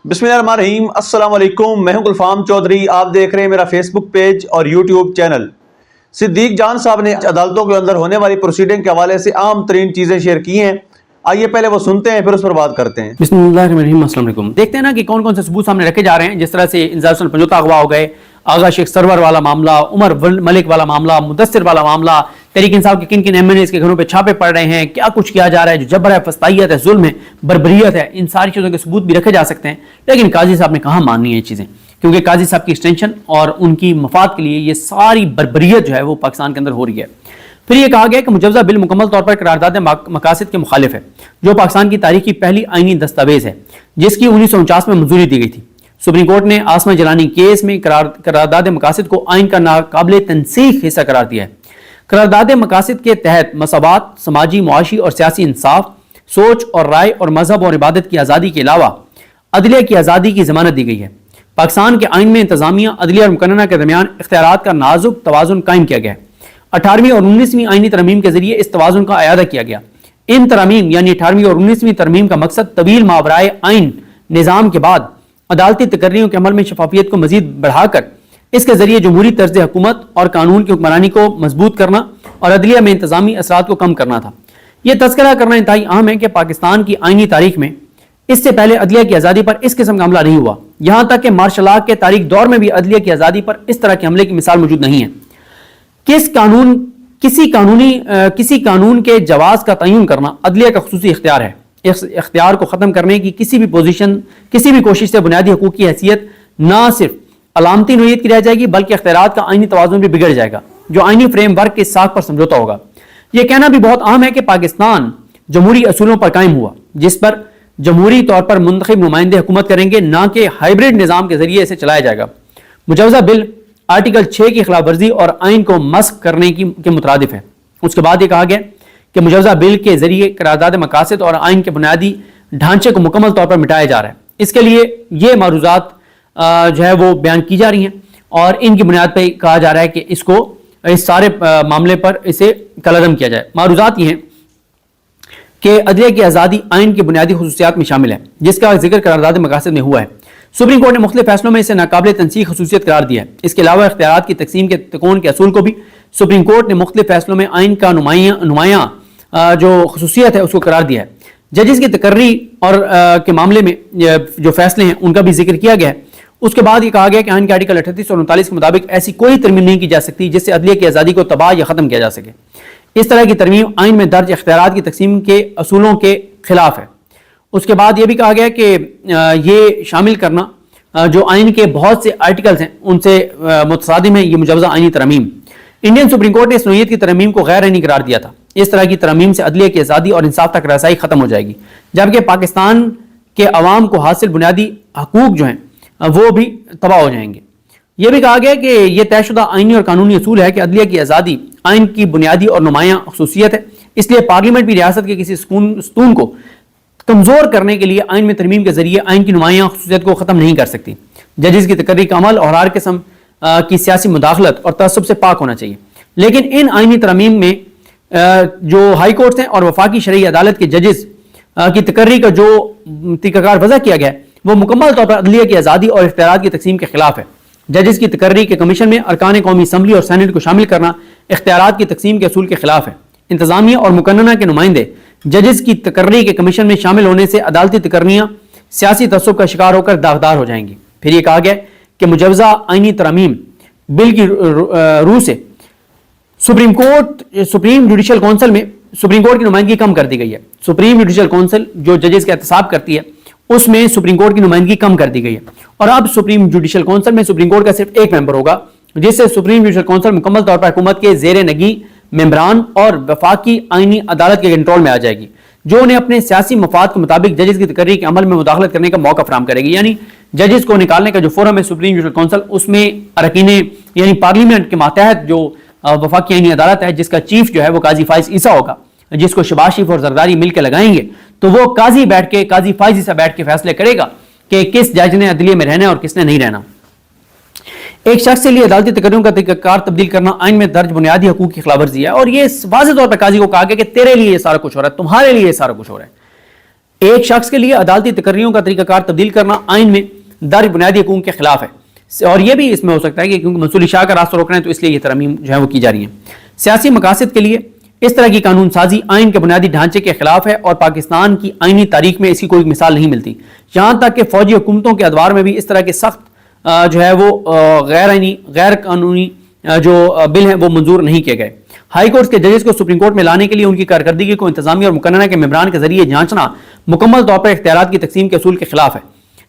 बिस्मिल्लाहिर्रहमानिर्रहीम। अस्सलाम वालेकुम। मैं हूं गुलफाम चौधरी। आप देख रहे हैं मेरा फेसबुक पेज और यूट्यूब चैनल। सिद्दीक जान साहब ने अदालतों के अंदर होने वाली प्रोसीडिंग के हवाले से आम तरीन चीज़ें शेयर की हैं। आइए पहले वो सुनते हैं, फिर उस पर बात करते हैं। बिस्मिल्लाहिर्रहमानिर्रहीम। अस्सलाम वालेकुम। देखते हैं ना कि कौन कौन से सबूत सामने रखे जा रहे हैं। जिस तरह से इंजाज हुसैन पंजोता अगवा हो गए, आगा शेख सरवर वाला मामला, उमर मलिक वाला मामला, मुदस्सिर वाला मामला, तहरीक इंसाफ के किन किन एमएनएस के घरों पे छापे पड़ रहे हैं, क्या कुछ किया जा रहा है, जो जबर है, फस्तायत है, जुल्म है, बर्बरियत है, इन सारी चीज़ों के सबूत भी रखे जा सकते हैं। लेकिन काजी साहब ने कहाँ माननी है ये चीज़ें, क्योंकि काजी साहब की एक्सटेंशन और उनकी मफाद के लिए ये सारी बर्बरियत जो है वो पाकिस्तान के अंदर हो रही है। फिर ये कहा गया कि मुजवजा बिल मुकम्मल तौर पर करारदाद मकासद के मुखालिफ है, जो पाकिस्तान की तारीख की पहली आईनी दस्तावेज है, जिसकी 1949 में मंजूरी दी गई थी। सुप्रीम कोर्ट ने आसमा जलानी केस में करारदाद मकासद को आइन का नाकाबिल तनसीख हिस्सा करार दिया है। करारदाद मकासद के तहत मसावात, समाजी, मुआशी और सियासी इंसाफ, सोच और राय और मजहब और इबादत की आज़ादी के अलावा अदलिया की आज़ादी की जमानत दी गई है। पाकिस्तान के आइन में इंतजामिया, अदलिया और मुकन्नना के दरमियान इख्तियारात का नाजुक तवाज़ुन कायम किया गया है। 18वीं और 19वीं आइनी तरमीम के जरिए इस तवाज़ुन का अयादा किया गया। इन तरमीम यानी 18वीं और 19वीं तरमीम का मकसद तवील मावराए आइन निज़ाम के बाद अदालती तकर्रियों के अमल में शफाफियत को मजीद बढ़ाकर इसके जरिए जमहूरी तर्ज हुकूमत और कानून की हुक्मरानी को मजबूत करना और अदलिया में इंतजामी असरात को कम करना था। यह तस्करा करना इंतहाई अहम है कि पाकिस्तान की आइनी तारीख में इससे पहले अदलिया की आज़ादी पर इस किस्म का हमला नहीं हुआ। यहाँ तक कि मार्शल लॉ के तारीख दौर में भी अदलिया की आज़ादी पर इस तरह के हमले की मिसाल मौजूद नहीं है। किसी कानून के जवाज का तयन करना अदलिया का खुसूसी इख्तियार है। इस इख्तियार को ख़त्म करने की किसी भी कोशिश से बुनियादी हकूक़ की हैसियत न सिर्फ अलामती नोयत की रह जाएगी, बल्कि इख्तियारात का आइनी तवाज़ुन भी बिगड़ जाएगा, जो आइनी फ्रेम वर्क के साख पर समझौता होगा। यह कहना भी बहुत अहम है कि पाकिस्तान जमहूरी असूलों पर कायम हुआ, जिस पर जमहूरी तौर पर मुंतखब नुमाइंदे हुकूमत करेंगे, ना कि हाइब्रिड निज़ाम के जरिए इसे चलाया जाएगा। मुजवजा बिल आर्टिकल 6 की खिलाफ वर्जी और आइन को मस्क करने के मुतरादिफ है। उसके बाद ये कहा गया कि मुजवजा बिल के जरिए करारदाद मकासद और आइन के बुनियादी ढांचे को मुकम्मल तौर पर मिटाया जा रहा है। इसके लिए ये मारूजात जो है वो बयान की जा रही हैं और इनकी बुनियाद पर कहा जा रहा है कि इस सारे मामले पर इसे कलअदम किया जाए। मारूजात ये हैं कि अदलिया की आज़ादी आइन की बुनियादी खुसूसियात में शामिल है, जिसका जिक्र करारदाद मकासद में हुआ है। सुप्रीम कोर्ट ने मुख्तलिफ फैसलों में इसे नाकाबिल तनसीख खुसूसियत करार दिया है। इसके अलावा इख्तियारात की तकसीम के तकोन के असूल को भी सुप्रीम कोर्ट ने मुख्तलिफ फैसलों में आइन का नुमाया जो खुसूसियत है उसको करार दिया है। जजेस की तकर्री और के मामले में जो फैसले हैं उनका भी जिक्र किया गया है। उसके बाद ये कहा गया कि आइन के आर्टिकल 38 और 39 के मुताबिक ऐसी कोई तरमीम नहीं की जा सकती जिससे अदलिया की आज़ादी को तबाह या ख़त्म किया जा सके। इस तरह की तरमीम आइन में दर्ज इख्तियारात की तकसीम के असूलों के खिलाफ है। उसके बाद यह भी कहा गया कि ये शामिल करना जो आइन के बहुत से आर्टिकल्स हैं उनसे मुतसादिम है ये मुजवजा आइनी तरमीम। इंडियन सुप्रीम कोर्ट ने इस नोयत की तरमीम को गैर आइनी करार दिया था। इस तरह की तरमीम से अदलिया की आज़ादी और इंसाफ तक रसाई खत्म हो जाएगी, जबकि पाकिस्तान के अवाम को हासिल बुनियादी हकूक जो हैं वो भी तबाह हो जाएंगे। यह भी कहा गया कि यह तयशुदा आइनी और कानूनी असूल है कि अदलिया की आज़ादी आइन की बुनियादी और नुमाया खसूसियत है, इसलिए पार्लियामेंट भी रियासत के किसी स्तून को कमज़ोर करने के लिए आइन में तरमीम के जरिए आइन की नुमाया खसूसियत को ख़त्म नहीं कर सकती। जजेस की तकर्री का अमल और हर किस्म की सियासी मुदाखलत और तअस्सुब से पाक होना चाहिए। लेकिन इन आइनी तरमीम में जो हाई कोर्ट्स हैं और वफाकी शरई अदालत के जजेस की तकर्री का जो तरीक़ाकार वज़ा किया गया है वो मुकम्मल तौर पर अदलिया की आज़ादी और इख्तियारात की तकसीम के खिलाफ है। जजेस की तकर्री के कमीशन में अरकान कौमी असम्बली और सेनेट को शामिल करना इख्तियारात की तकसीम के असूल के खिलाफ है। इंतजामिया और मुकन्नना के नुमाइंदे जजेस की तकर्री के कमीशन में शामिल होने से अदालती तकर्रियाँ सियासी तअस्सुब का शिकार होकर दागदार हो जाएंगी। फिर ये कहा गया कि मुजवजा आइनी तरमीम बिल की रूह से सुप्रीम जुडिशल काउंसिल में सुप्रीम कोर्ट की नुमाइंदगी कम कर दी गई है। सुप्रीम जुडिशल काउंसिल जो जजेस का एहतसाब करती है उसमें सुप्रीम कोर्ट की नुमाइंदगी कम कर दी गई है और अब सुप्रीम जुडिशल काउंसिल में सुप्रीम कोर्ट का सिर्फ एक मेंबर होगा, जिससे सुप्रीम जुडिशल काउंसिल मुकम्मल तौर पर हुकूमत के ज़ेर नगी मेंबरान और वफाकी आइनी अदालत के कंट्रोल में आ जाएगी, जो उन्हें अपने सियासी मफाद के मुताबिक जजेस की तकर्री के अमल में मुदाखलत करने का मौका फराहम करेगी। यानी जजेस को निकालने का जो फोरम है सुप्रीम जुडिशल काउंसिल, उसमें अरकाने यानी पार्लियामेंट के मातहत जो वफाकी आइनी अदालत है जिसका चीफ जो है वो काजी फाइज ईसा होगा, जिसको शहबाज शरीफ और जरदारी मिलकर लगाएंगे, तो वो काजी फाइज ईसा बैठ के फैसले करेगा कि किस जज ने अदलिया में रहना है और किसने नहीं रहना। एक शख्स के लिए अदालती तकर्रियों का तरीक़ाकार तब्दील करना आइन में दर्ज बुनियादी हकूक़ की खिलाफवर्जी है और ये वाज़ेह तौर पर काजी को कहा गया कि तेरे लिए ये सारा कुछ हो रहा है, तुम्हारे लिए ये सारा कुछ हो रहा है। ایک شخص کے لیے عدالتی تقرریوں کا طریقہ کار تبدیل کرنا آئین میں درج بنیادی حقوق کے خلاف ہے، اور یہ بھی اس میں ہو سکتا ہے کہ کیونکہ منصور شاہ کا راستہ روک رہے ہیں تو اس لیے یہ ترامیم جو ہے وہ کی جا رہی ہیں۔ سیاسی مقاصد کے لیے اس طرح کی قانون سازی آئین کے بنیادی ڈھانچے کے خلاف ہے، اور پاکستان کی آئینی تاریخ میں اس کی کوئی مثال نہیں ملتی، یہاں تک کہ فوجی حکومتوں کے ادوار میں بھی اس طرح کے سخت جو ہے وہ غیر قانونی جو بل ہیں وہ منظور نہیں کیے گئے۔ ہائی کورٹ کے ججز کو سپریم کورٹ میں لانے کے لیے ان کی کارکردگی کو انتظامیہ اور مقننہ کے ممبران کے ذریعے جانچنا مکمل طور پر اختیارات کی تقسیم کے اصول کے خلاف ہے۔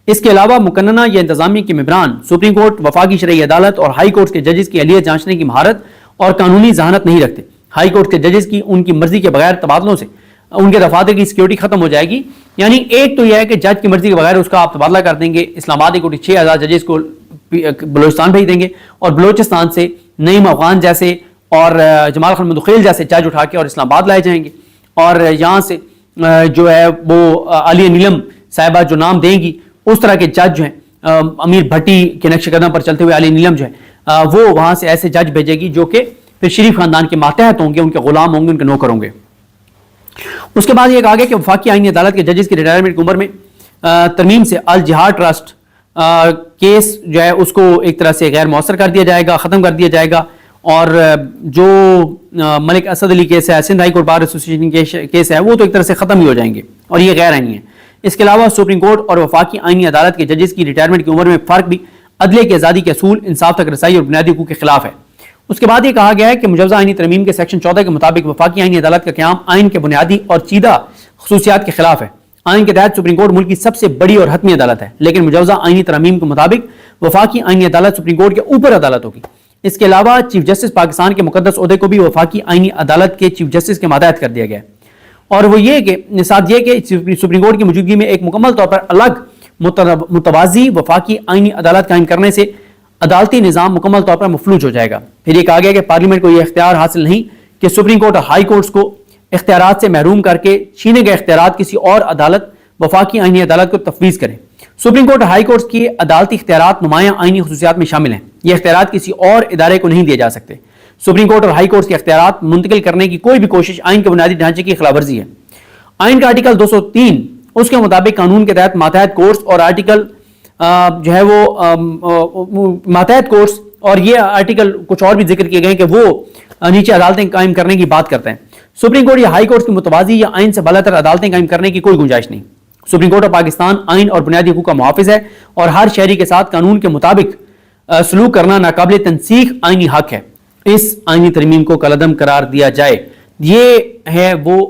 اس کے علاوہ مقننہ یا انتظامیہ کے ممبران سپریم کورٹ، وفاقی شرعی عدالت اور ہائی کورٹ کے ججز کی اہلیت جانچنے کی مہارت اور قانونی ذہانت نہیں رکھتے۔ ہائی کورٹ کے ججز کی ان کی مرضی کے بغیر تبادلوں سے ان کے دفاتر کی سیکیورٹی ختم ہو جائے گی، یعنی ایک تو یہ ہے کہ جج کی مرضی کے بغیر اس کا آپ تبادلہ کر دیں گے، اسلام آباد ایک 6000 ججز کو بلوچستان بھیج دیں گے، اور بلوچستان سے نعیم افغان جیسے اور جمال خان مدخیل جیسے جج اٹھا کے اور اسلام آباد لائے جائیں گے، اور یہاں سے جو ہے وہ عالیہ نیلم صاحبہ جو نام دیں گی اس طرح کے جج جو ہیں، امیر بھٹی کے نقش قدم پر چلتے ہوئے عالیہ نیلم جو ہے وہ وہاں سے ایسے جج بھیجے گی جو کہ پھر شریف خاندان کے ماتحت ہوں گے، ان کے غلام ہوں گے، ان کے نوکر ہوں گے۔ اس کے بعد یہ کہا گیا کہ وفاقی آئینی عدالت کے ججز کی ریٹائرمنٹ کی عمر میں ترمیم سے الجہاد ٹرسٹ کیس جو ہے اس کو ایک طرح سے غیر مؤثر کر دیا جائے گا، ختم کر دیا جائے گا، اور جو ملک اسد علی کیس ہے، Sindh high court bar association case ہے، وہ تو ایک طرح سے ختم ہی ہو جائیں گے اور یہ غیر آئینی ہے۔ اس کے علاوہ سپریم کورٹ اور وفاقی آئینی عدالت کے ججز کی ریٹائرمنٹ کی عمر میں فرق بھی عدلیہ کی آزادی کے اصول، انصاف تک رسائی اور بنیادی حقوق کے خلاف ہے۔ اس کے بعد یہ کہا گیا ہے کہ مجوزہ آئینی ترمیم کے سیکشن 14 کے مطابق وفاقی آئینی عدالت کا قیام آئین کے بنیادی اور چیدہ خصوصیات کے خلاف ہے۔ آئین کے تحت سپریم کورٹ ملک کی سب سے بڑی اور حتمی عدالت ہے، لیکن مجوزہ آئینی ترمیم کے مطابق وفاقی آئینی عدالت سپریم کورٹ کے اوپر عدالت ہوگی۔ اس کے علاوہ چیف جسٹس پاکستان کے مقدس عہدے کو بھی وفاقی آئینی عدالت کے چیف جسٹس کے ماتحت کر دیا گیا ہے، اور وہ یہ کہ ساتھ یہ کہ سپریم کورٹ کی موجودگی میں ایک مکمل طور پر الگ متوازی وفاقی آئینی عدالت قائم کرنے سے عدالتی نظام مکمل طور پر مفلوج ہو جائے گا۔ پھر یہ کہا گیا کہ پارلیمنٹ کو یہ اختیار حاصل نہیں کہ سپریم کورٹ اور ہائی کورٹس کو اختیارات سے محروم کر کے چھینے گئے اختیارات کسی اور عدالت وفاقی آئینی عدالت کو تفویض کریں۔ سپریم کورٹ اور ہائی کورٹس کی عدالتی اختیارات نمایاں آئینی خصوصیات میں شامل ہیں، یہ اختیارات کسی اور ادارے کو نہیں دیے جا سکتے۔ سپریم کورٹ اور ہائی کورٹس کے اختیارات منتقل کرنے کی کوئی بھی کوشش آئین کے بنیادی ڈھانچے کی خلاف ورزی ہے۔ آئین کا آرٹیکل 203 اس کے مطابق قانون کے تحت ماتحت کورٹس اور آرٹیکل جو ہے وہ ماتحت کورٹس، اور یہ آرٹیکل کچھ اور بھی ذکر کیے گئے کہ وہ نیچے عدالتیں قائم کرنے کی بات کرتے ہیں۔ سپریم کورٹ یا ہائی کورٹ کی متوازی یا آئین سے بالاتر عدالتیں قائم کرنے کی کوئی گنجائش نہیں۔ سپریم کورٹ آف پاکستان آئین اور بنیادی حقوق کا محافظ ہے، اور ہر شہری کے ساتھ قانون کے مطابق سلوک کرنا ناقابل تنسیخ آئینی حق ہے۔ اس آئینی ترمیم کو کالعدم قرار دیا جائے، یہ ہے وہ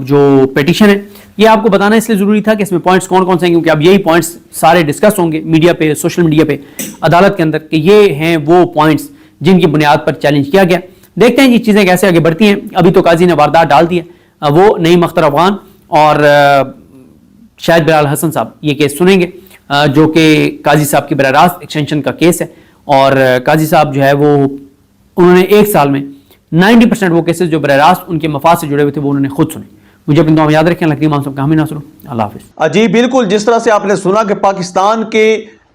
جو پیٹیشن ہے۔ یہ آپ کو بتانا اس لیے ضروری تھا کہ اس میں پوائنٹس کون کون سے ہیں، کیونکہ اب یہی پوائنٹس سارے ڈسکس ہوں گے میڈیا پہ، سوشل میڈیا پہ، عدالت کے اندر، کہ یہ ہیں وہ پوائنٹس جن کی بنیاد پر چیلنج کیا گیا۔ دیکھتے ہیں یہ چیزیں کیسے آگے بڑھتی ہیں۔ ابھی تو قاضی نے واردات ڈال دی ہے، وہ نعیم اختر افغان اور شاہد بلال حسن صاحب یہ کیس سنیں گے، جو کہ قاضی صاحب کی براہ راست ایکسٹینشن کا کیس ہے، اور قاضی صاحب جو ہے وہ انہوں نے ایک سال میں 90% وہ کیسز جو براہ راست ان کے مفاد سے جڑے ہوئے تھے وہ انہوں نے خود سنے۔ مجھے اپنی دعا میں یاد رکھیں۔ اللہ کریم آپ سب کا حامی ناصر ہو۔ اللہ حافظ۔ جی بالکل، جس طرح سے آپ نے سنا کہ پاکستان کے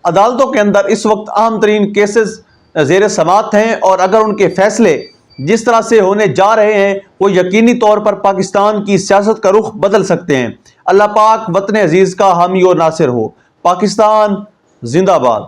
عدالتوں کے اندر اس وقت اہم ترین کیسز زیر سماعت ہیں، اور اگر ان کے فیصلے جس طرح سے ہونے جا رہے ہیں وہ یقینی طور پر پاکستان کی سیاست کا رخ بدل سکتے ہیں۔ اللہ پاک وطن عزیز کا حامی اور ناصر ہو۔ پاکستان زندہ باد۔